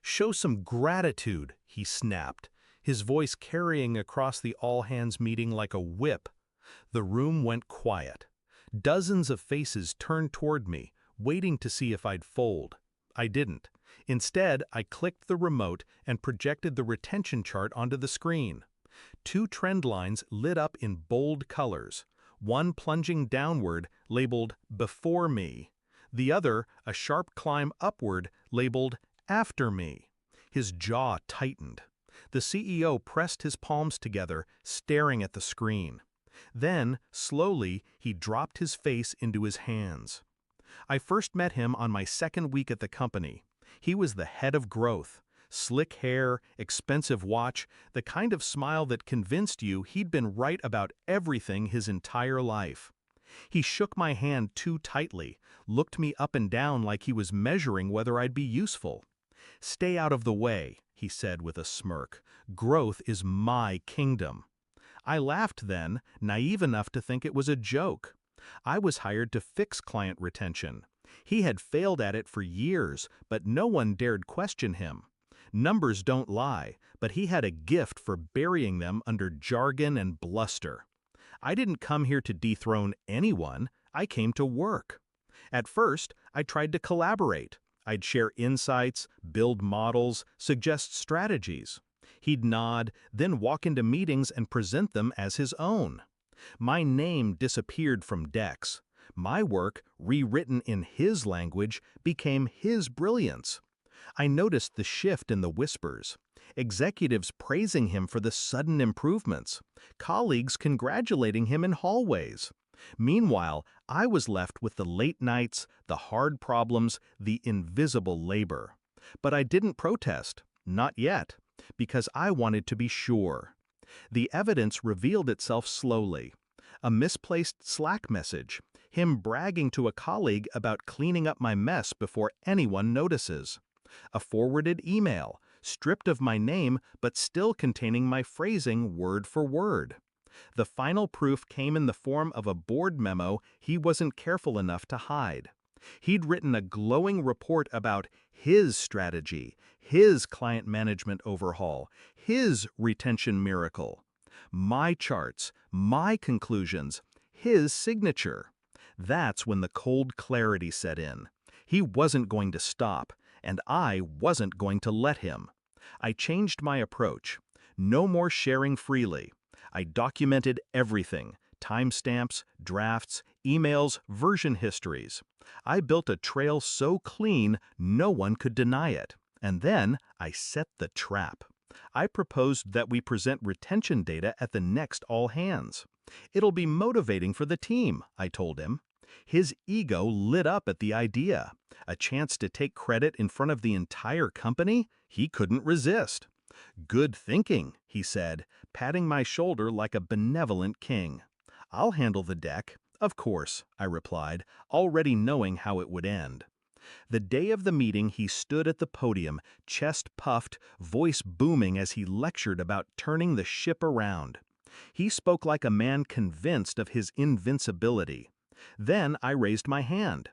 "Show some gratitude," he snapped, his voice carrying across the all-hands meeting like a whip. The room went quiet. Dozens of faces turned toward me, waiting to see if I'd fold. I didn't. Instead, I clicked the remote and projected the retention chart onto the screen. Two trend lines lit up in bold colors, one plunging downward, labeled "Before Me," the other a sharp climb upward, labeled "After Me." His jaw tightened. The CEO pressed his palms together, staring at the screen. Then, slowly, he dropped his face into his hands. I first met him on my second week at the company. He was the head of growth. Slick hair, expensive watch, the kind of smile that convinced you he'd been right about everything his entire life. He shook my hand too tightly, looked me up and down like he was measuring whether I'd be useful. "Stay out of the way," he said with a smirk. "Growth is my kingdom." I laughed then, naive enough to think it was a joke. I was hired to fix client retention. He had failed at it for years, but no one dared question him. Numbers don't lie, but he had a gift for burying them under jargon and bluster. I didn't come here to dethrone anyone, I came to work. At first, I tried to collaborate. I'd share insights, build models, suggest strategies. He'd nod, then walk into meetings and present them as his own. My name disappeared from decks. My work, rewritten in his language, became his brilliance. I noticed the shift in the whispers. Executives praising him for the sudden improvements. Colleagues congratulating him in hallways. Meanwhile, I was left with the late nights, the hard problems, the invisible labor. But I didn't protest. Not yet. Because I wanted to be sure. The evidence revealed itself slowly. A misplaced Slack message, him bragging to a colleague about cleaning up my mess before anyone notices. A forwarded email, stripped of my name but still containing my phrasing word for word. The final proof came in the form of a board memo he wasn't careful enough to hide. He'd written a glowing report about his strategy, his client management overhaul, his retention miracle. My charts, my conclusions, his signature. That's when the cold clarity set in. He wasn't going to stop, and I wasn't going to let him. I changed my approach. No more sharing freely. I documented everything. Timestamps, drafts, emails, version histories. I built a trail so clean no one could deny it. And then I set the trap. I proposed that we present retention data at the next all hands. "It'll be motivating for the team," I told him. His ego lit up at the idea. A chance to take credit in front of the entire company? He couldn't resist. "Good thinking," he said, patting my shoulder like a benevolent king. "I'll handle the deck." "Of course," I replied, already knowing how it would end. The day of the meeting he stood at the podium, chest puffed, voice booming as he lectured about turning the ship around. He spoke like a man convinced of his invincibility. Then I raised my hand.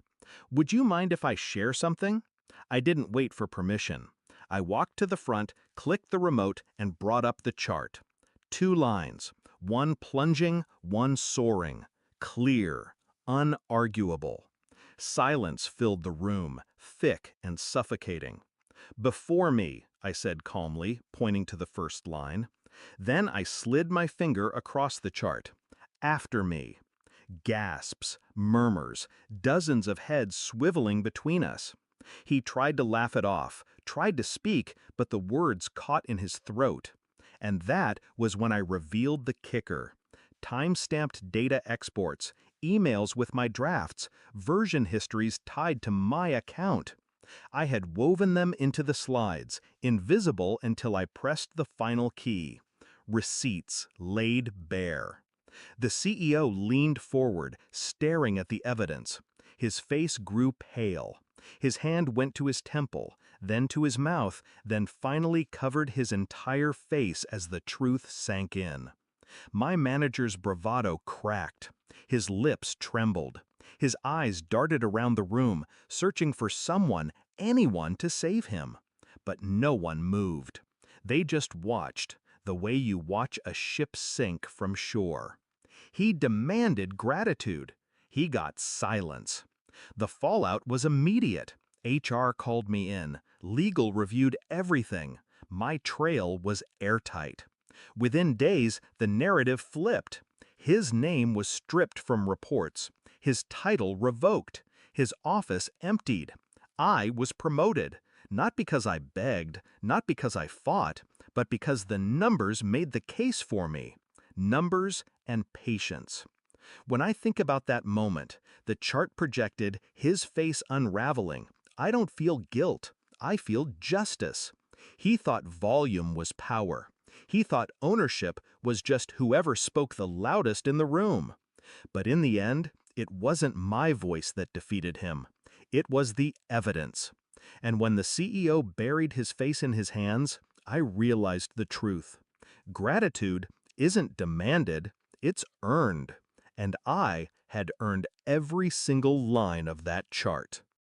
"Would you mind if I share something?" I didn't wait for permission. I walked to the front, clicked the remote, and brought up the chart. 2 lines, one plunging, one soaring. Clear, unarguable. Silence filled the room, thick and suffocating. "Before me," I said calmly, pointing to the first line. Then I slid my finger across the chart. "After me." Gasps, murmurs, dozens of heads swiveling between us. He tried to laugh it off, tried to speak, but the words caught in his throat. And that was when I revealed the kicker. Time-stamped data exports, emails with my drafts, version histories tied to my account. I had woven them into the slides, invisible until I pressed the final key. Receipts laid bare. The CEO leaned forward, staring at the evidence. His face grew pale. His hand went to his temple, then to his mouth, then finally covered his entire face as the truth sank in. My manager's bravado cracked. His lips trembled. His eyes darted around the room, searching for someone, anyone to save him. But no one moved. They just watched, the way you watch a ship sink from shore. He demanded gratitude. He got silence. The fallout was immediate. HR called me in. Legal reviewed everything. My trail was airtight. Within days, the narrative flipped. His name was stripped from reports. His title revoked. His office emptied. I was promoted. Not because I begged, not because I fought, but because the numbers made the case for me. Numbers and patience. When I think about that moment, the chart projected his face unraveling. I don't feel guilt. I feel justice. He thought volume was power. He thought ownership was just whoever spoke the loudest in the room. But in the end, it wasn't my voice that defeated him. It was the evidence. And when the CEO buried his face in his hands, I realized the truth. Gratitude isn't demanded, it's earned. And I had earned every single line of that chart.